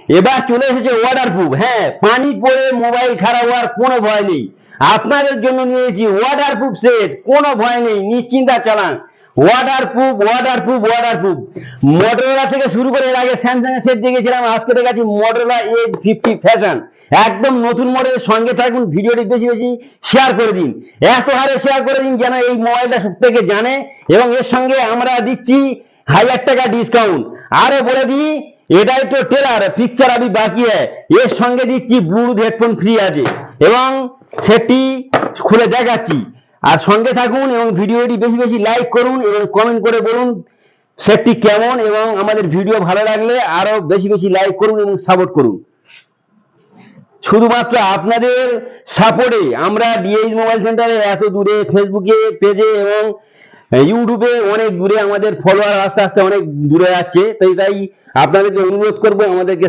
এবার চলে এসেছে ওয়াটারপ্রুফ। হ্যাঁ, পানি পড়ে মোবাইল খারাপ হওয়ার কোনো ভয় নেই। আপনাদের জন্য নিয়েছি ওয়াটারপ্রুফ সেট, কোনো ভয় নেই, নিশ্চিন্তা চালান। Waterproof waterproof waterproof. মোটরোলা থেকে শুরু করে এর আগে স্যামসাং এর সেট দেখেছিলাম, আজকে দেখাচ্ছি মোটরোলা এজ 50 ফ্যাশন। একদম নতুন মডেলের সঙ্গে থাকুন, ভিডিওটি বেশি বেশি শেয়ার করে দিন, এত হারে শেয়ার করে দিন যেন এই মোবাইলটা সব থেকে জানে। এবং এর সঙ্গে আমরা দিচ্ছি 1000 টাকা ডিসকাউন্ট। আরো বলে দিই, এটাই তো টেলার, পিকচার আবি বাকি হ্যায়। এর সঙ্গে দিচ্ছি ব্লুটুথ হেডফোন ফ্রি আছে, এবং সেটি খুলে দেখাচ্ছি। আর সঙ্গে থাকুন এবং ভিডিওটি বেশি বেশি লাইক করুন এবং কমেন্ট করে বলুন সেটটি কেমন, এবং আমাদের ভিডিও ভালো লাগলে আরো বেশি বেশি লাইক করুন এবং সাপোর্ট করুন। শুধুমাত্র আপনাদের সাপোর্টে আমরা ডিএইচ মোবাইল সেন্টারে এত দূরে, ফেসবুকে পেজে এবং ইউটিউবে অনেক দূরে আমাদের ফলোয়ার আস্তে আস্তে অনেক দূরে যাচ্ছে। তাই আপনাদেরকে অনুরোধ করবো আমাদেরকে